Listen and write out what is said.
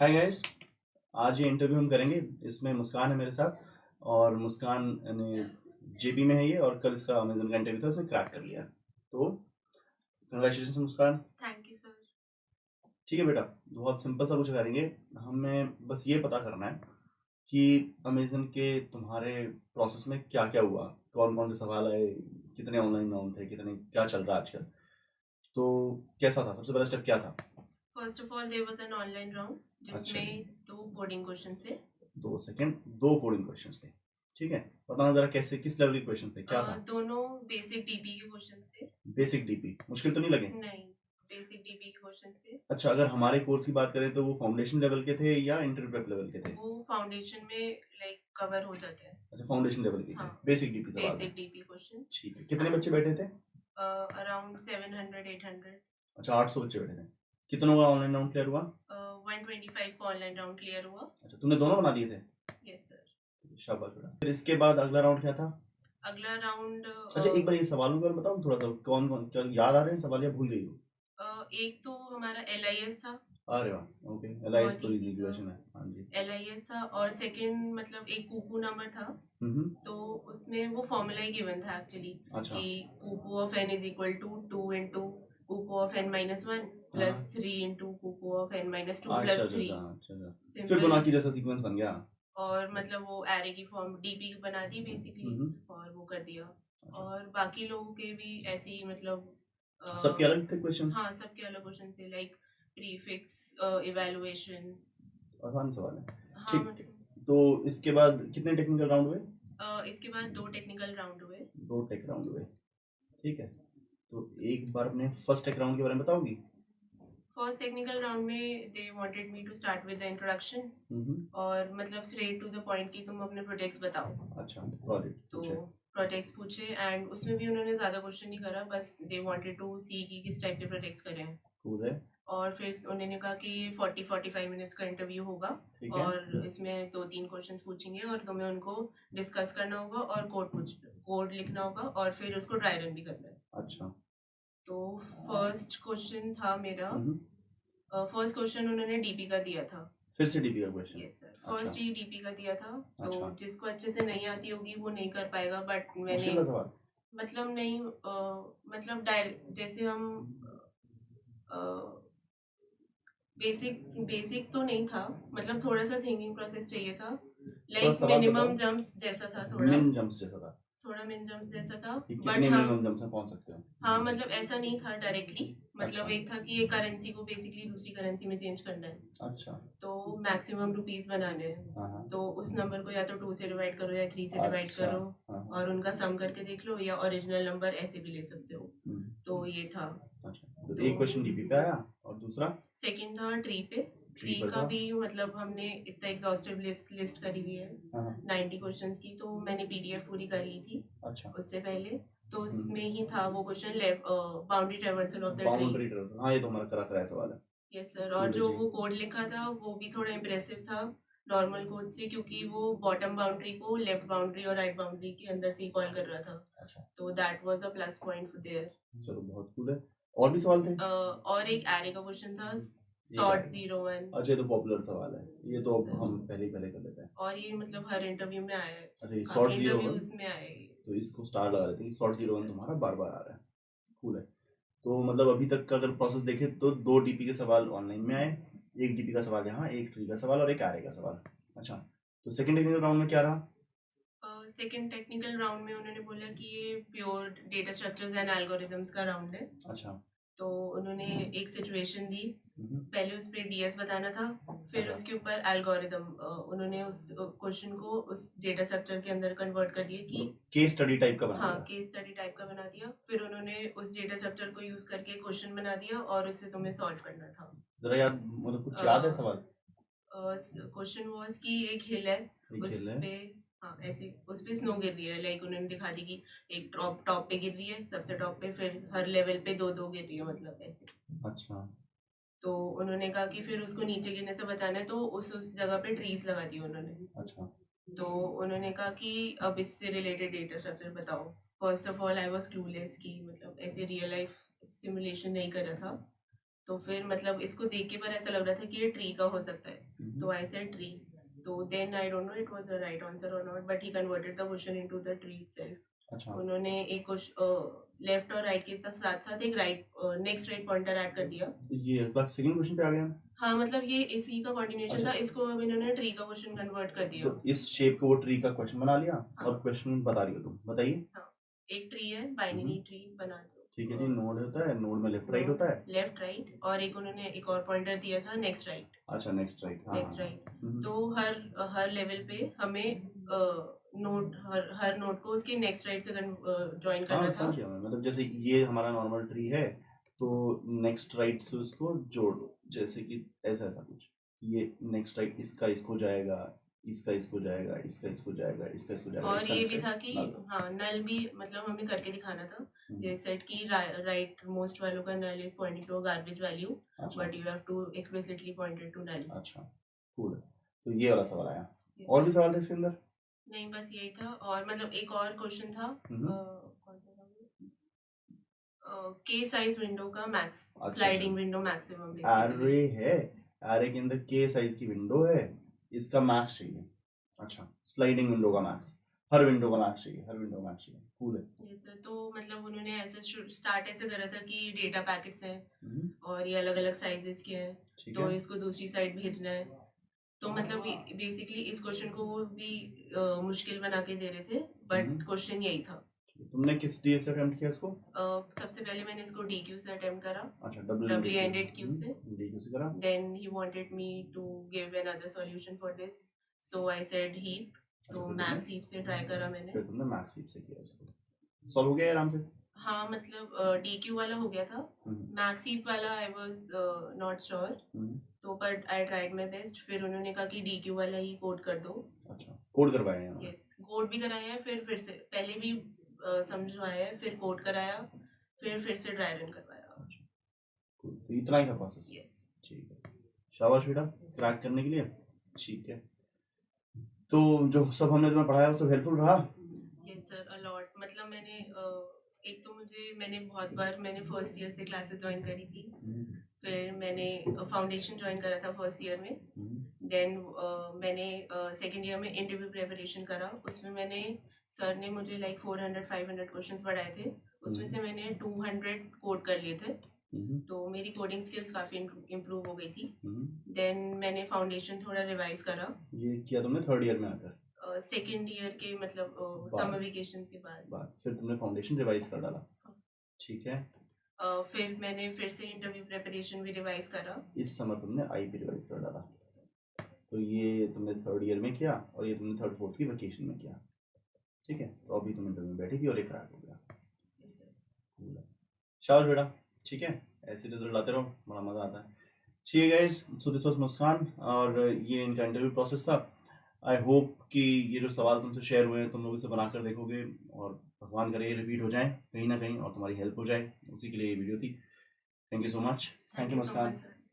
Hi guys. आज ये interview हम करेंगे। इसमें मुस्कान है मेरे साथ और मुस्कान ने जेबी में है ये, और कल इसका अमेजन का इंटरव्यू था, उसने क्रैक कर लिया। तो congratulation Muskan. Thank you sir. ठीक है बेटा, बहुत सिंपल सा कुछ करेंगे। हमें बस ये पता करना है कि अमेजन के तुम्हारे प्रोसेस में क्या क्या हुआ, कौन कौन से सवाल आए, कितने ऑनलाइन राउंड थे, कितने क्या चल रहा है आजकल। तो कैसा था, सबसे पहला स्टेप क्या था? First of all there was an online round अच्छा जी, जिसमें 2 कोडिंग क्वेश्चन थे। 2 सेकेंड, 2 कोडिंग क्वेश्चंस थे। ठीक है, बताना जरा कैसे, किस लेवल के क्वेश्चंस थे, क्या था? दोनों बेसिक डीबी के क्वेश्चंस थे। बेसिक डीपी मुश्किल तो नहीं लगे? नहीं, बेसिक डीबी के क्वेश्चंस थे। अच्छा, अगर हमारे कोर्स की बात करें तो वो फाउंडेशन लेवल के थे या इंटरव्यू प्रेप लेवल के थे? वो फाउंडेशन में लाइक कवर हो जाते हैं। अच्छा, फाउंडेशन लेवल के थे, हाँ, बेसिक डीपी सवाल थे। Basic dB questions. ठीक है, कितने बच्चे बैठे थे? अराउंड 700-800। अच्छा, 800 बच्चे बैठे थे। कितनों का ऑनलाइन राउंड क्लियर हुआ? 125 का ऑनलाइन राउंड क्लियर हुआ। अच्छा, तूने दोनों बना दिए थे? Yes sir. शाबाश बेटा। फिर इसके बाद अगला राउंड क्या था? अगला राउंड अच्छा, एक बार ये सवालों के बारे में बताओ थोड़ा सा, कौन कौन क्या याद आ रहे हैं सवाल या भूल गई हो? एक तो हमारा एलआईएस था। अरे वाह, ओके। एलआईएस बहुत तो इजी इजी था। क्वेश्चन है। हाँ जी। एलआईएस था और सेकंड मतलब एक कुकू नंबर था। हम्म। तो उसमें वो फॉर्मूला ही गिवन था एक्चुअली अच्छा। कि कुकू of N is equal to 2 into कुकू ऑफ एन माइनस वन हाँ। प्लस 3 इंटू कुकू ऑफ एन माइनस टू अच्छा प्लस अच्छा 3। अच्छा अच्छा अच्छा। फिर सिंपल। गुनाह की जैसा सीक्वेंस बन गया। और मतलब वो एरे की फॉर्म डीपी बना दी बेसिकली हम्म। और वो कर दिया। अच्छा, और बाकी लोगों के भी ऐसे ही मतलब सबके अलग थे क्वेश्चंस? हाँ सबके अलग क्वेश्चन से लाइक प्रीफिक्स इवैल्यूएशन। आसान सवाल है। हाँ ठीक है, मतलब तो इसके बाद कितने टेक्निकल राउंड हुए? इसके बाद 2 टेक्निकल राउंड हुए। 2 टेक राउंड हुए। ठीक है, तो एक बार अपने फर्स्ट टेक राउंड के बारे में बताओगी? फर्स्ट टेक्निकल राउंड में they wanted me to start with the introduction hmm. और मतलब स्ट्रेट टू द पॉइंट कि तुम अपने प्रोजेक्ट्स बताओ। अच्छा, प्रोजेक्ट तो पूछे। प्रोजेक्ट्स पूछे एंड उसमें भी उन्होंने ज़्यादा क्वेश्चन नहीं करा, बस दे वांटेड टू सी कि किस टाइप के प्रोजेक्ट्स करें। कूल है। और फिर उन्होंने कहा कि ये 40-45 मिनट्स का इंटरव्यू होगा ठीक है। और इसमें 2-3 क्वेश्चंस पूछेंगे और तुम्हें उनको डिस्कस करना होगा और कोड लिखना होगा और फिर उसको ड्राई रन भी करना है। अच्छा। तो फर्स्ट क्वेश्चन था मेरा। हम्म। फर्स्ट क्वेश्चन उन्होंने डीपी का दिया था। फिर से डीपी का क्वेश्चन? यस सर, अच्छा। फर्स्ट ही डीपी का दिया था। तो अच्छा, जिसको अच्छे से नहीं आती होगी वो नहीं कर पाएगा, बट मैंने मुश्किल था सवाल? मतलब नहीं मतलब डायरेक्ट जैसे हम बेसिक बेसिक तो नहीं था, मतलब थोड़ा सा थिंकिंग प्रोसेस चाहिए था। तो लाइक सवाल बताओ। मिनिमम जंप्स जैसा था, थोड़ा मिन जंप्स जैसा था? थोड़ा मिन जंप्स जैसा था। कि बट कितने हाँ, मिनिमम जंप्स में पहुंच सकते हो? हाँ मतलब ऐसा नहीं था डायरेक्टली। अच्छा। मतलब एक था कि एक करेंसी को बेसिकली दूसरी करेंसी में चेंज करना है, अच्छा। तो मैक्सिमम रुपीस बनाने हैं। हाँ हाँ। तो उस नंबर को या तो 2 से डिवाइड करो या 3 से डिवाइड अच्छा। करो हाँ हाँ। और उनका सम करके देख लो, या ओरिजिनल नंबर ऐसे भी ले सकते हो। हम्म। तो ये था। अच्छा, तो तो एक क्वेश्चन डीपी पे आया और दूसरा सेकंड था ट्री पे। ट्री ट्री पर का था। भी मतलब हमने इतना एग्जॉस्टिव लिस्ट करी हुई है हाँ हाँ। 90 क्वेश्चंस की, तो मैंने पीडीएफ पूरी कर ली थी अच्छा। उससे पहले। तो उसमें ही था वो question boundary traversal of the tree. Boundary traversal, हाँ ये तो हमारा करा कराया सवाल है। यस सर, और कूल है जो जी। वो कोड लिखा था वो भी थोड़ा इम्प्रेसिव था नॉर्मल कोड से, क्योंकि वो बॉटम बाउंड्री को लेफ्ट बाउंड्री और राइट बाउंड्री के अंदर से ही कॉल कर रहा था। अच्छा, तो that was a plus point there. चलो बहुत कूल है। और भी सवाल थे? और एक एरे का क्वेश्चन था, एक आ सॉर्ट रही। 01। अच्छा, ये तो पॉपुलर सवाल है, ये तो अब सर, हम पहले कर लेते हैं। और ये मतलब हर इंटरव्यू में आया है, अच्छा, ये शॉर्ट काफी 01, इंटरव्यूज में आया है ये। तो इसको स्टार लगा लेते हैं, शॉर्ट Yes, 01 sir. तुम्हारा बार बार आ रहा है। कूल है। तो मतलब अभी तक का अगर प्रोसेस देखें तो 2 डीपी के सवाल ऑनलाइन में आए, एक डीपी का सवाल यहाँ, एक ट्री का सवाल और एक आरे का सवाल। अच्छा, तो सेकंड टेक्निकल राउंड में क्या रहा? सेकेंड टेक्निकल राउंड में उन्होंने बोला कि ये pure data structures and algorithms का राउंड है। अच्छा। तो उन्होंने एक सिचुएशन दी, हम्म। पहले उस पर डीएस बताना था, फिर अच्छा। उसके ऊपर एल्गोरिदम उन्होंने उस क्वेश्चन को उस डेटा स्ट्रक्चर के अंदर कन्वर्ट कर दिया कि मतलब केस स्टडी टाइप का बना हाँ दिया। केस स्टडी टाइप का बना दिया। फिर उन्होंने उस डेटा स्ट्रक्चर को यूज करके क्वेश्चन बना दिया और उसे तुम्हें सॉल्व करना था। जरा याद, मतलब कुछ याद है सवाल? क्वेश्चन वाज कि एक हिल है, एक उस खेल है। पे हाँ ऐसे उस पे स्नो गिर रही है, लाइक उन्होंने दिखा दी कि एक टॉप टॉप पे गिर रही है सबसे टॉप पे, फिर हर लेवल पे दो दो गिर रही है मतलब ऐसे। अच्छा। तो उन्होंने कहा कि फिर उसको नीचे गिरने से बचाना है, तो उस जगह पे ट्रीज लगा दी उन्होंने। अच्छा। तो उन्होंने कहा कि अब इससे रिलेटेड डेटा स्ट्रक्चर बताओ। First of all I was clueless कि मतलब ऐसे रियल लाइफ सिमुलेशन नहीं कर रहा था। तो फिर मतलब इसको देख के पर ऐसा लग रहा था कि ये ट्री का हो सकता है। तो आई सेड ट्री. तो then I don't know it was the right answer और not, but he converted the question into the tree itself. अच्छा उन्होंने एक लेफ्ट और राइट के साथ साथ एक right next write pointer add कर दिया. तो ये बस सेकंड क्वेश्चन पे आ गया. हाँ, मतलब ये इसी का कंटिन्यूएशन अच्छा. था. इसको अब इन्होंने ट्री का क्वेश्चन कन्वर्ट कर दिया. तो इस शेप को वो ट्री का क्वेश्चन बना लिया. हाँ. और क्वेश्चन बता रही हो तुम, बताइए. एक ट्री है, बाइनरी ट्री बना दो. ठीक है जी. नोड होता है, नोड में लेफ्ट राइट होता है. लेफ्ट राइट, और एक उन्होंने एक और पॉइंटर दिया था नेक्स्ट राइट. अच्छा नेक्स्ट राइट. Next right. तो हर लेवल पे हमें नोड हर नोड को उसके नेक्स्ट राइट से ज्वाइन करना था. समझ गया मैं. मतलब जैसे ये हमारा नॉर्मल ट्री है, तो नेक्स्ट राइट से उसको जोड़ दो. जैसे कि ऐसा ऐसा कुछ, ये नेक्स्ट राइट इसका इसको जाएगा, इसका इसको जाएगा, इसका इसको जाएगा, इसका इसको जाएगा. और ये भी था कि हाँ, नल भी मतलब हमें करके दिखाना था. ये सेट की राइट मोस्ट वालों का null is pointing to garbage value, but you have to explicitly pointed to null. अच्छा कूल. तो ये वाला सवाल आया. और भी सवाल थे इसके अंदर? नहीं, बस यही था. और मतलब एक और क्वेश्चन था, कौन सा था, के साइज विंडो का max, sliding window maximum. Array है, एरे के अंदर के साइज की विंडो है, इसका मैक्स चाहिए. अच्छा, स्लाइडिंग विंडो का मैक्स, हर विंडो का मैक्स चाहिए, हर विंडो का मैक्स चाहिए. कूल है. Yes sir. तो मतलब उन्होंने ऐसे स्टार्ट ऐसे करा था कि डेटा पैकेट्स हैं और ये अलग अलग साइजेस के हैं, तो इसको दूसरी साइड भेजना है. तो मतलब बेसिकली इस क्वेश्चन को वो भी मुश्किल बना के दे रहे थे, बट क्वेश्चन यही था. तुमने किस डी से अटेम्प्ट किया इसको? सबसे पहले मैंने इसको डीक्यू से अटेम्प्ट करा. अच्छा, डब्ल्यू एंडेड क्यू से. डीक्यू से करा. Then he wanted me to give another solution for this, so I said heap. तो मैक्स हीप से ट्राई करा मैंने. फिर तुमने मैक्स हीप से किया इसको. सॉल्व हो गया आराम से? हाँ, मतलब डीक्यू वाला हो गया था. मैक्स हीप वाला आई वाज नॉट श्योर, तो but I tried my best. फिर उन्होंने कहा कि डीक्यू वाला ही कोड कर दो. अच्छा, कोड करवाया है? यस, कोड भी कराया है. फिर से पहले भी समझवाया है, फिर कोड कराया, फिर से ड्राई रन करवाया. अच्छा, तो इतना ही था प्रोसेस? यस. ठीक है, शाबाश बेटा, क्रैक करने के लिए. ठीक है, तो जो सब हमने तुम्हें पढ़ाया वो सब हेल्पफुल रहा? Yes sir, a lot. मतलब मैंने एक तो मैंने बहुत बार मैंने फर्स्ट ईयर से क्लासेस ज्वाइन करी थी. फिर मैंने फाउंडेशन ज्वाइन करा था फर्स्ट ईयर में. देन मैंने सेकंड ईयर में इंटरव्यू प्रिपरेशन करा. उसमें मैंने सर ने मुझे लाइक 400-500 क्वेश्चंस पढ़ाए थे. उसमें से मैंने 200 कोड कर लिए थे. तो मेरी कोडिंग स्किल्स काफ़ी इम्प्रूव हो गई थी. देन मैंने फाउंडेशन थोड़ा रिवाइज करा. ये किया तुमने थर्ड ईयर में आकर? सेकंड ईयर के मतलब समर वेकेशंस के बाद फिर तुमने फाउंडेशन रिवाइज कर डाला. ठीक है. फिर मैंने फिर से इंटरव्यू प्रिपरेशन भी रिवाइज करा. इस समर तुमने आईपी रिवाइज कर डाला. तो ये तुमने थर्ड ईयर में किया और ये तुमने थर्ड फोर्थ की वेकेशन में किया. ठीक है, तो अभी तुम इंटरव्यू में बैठी थी और एक क्रैक हो गया. शाबाश बेटा. ठीक है, ऐसे रिजल्ट लाते रहो, बड़ा मज़ा आता है. ठीक है गाइस, सो दिस वाज मुस्कान और ये इनका इंटरव्यू प्रोसेस था. आई होप कि ये जो सवाल तुमसे शेयर हुए हैं तुम लोग इसे बनाकर देखोगे और भगवान करे ये रिपीट हो जाए कहीं ना कहीं और तुम्हारी हेल्प हो जाए. उसी के लिए ये वीडियो थी. Thank you so much. Thank you Muskan.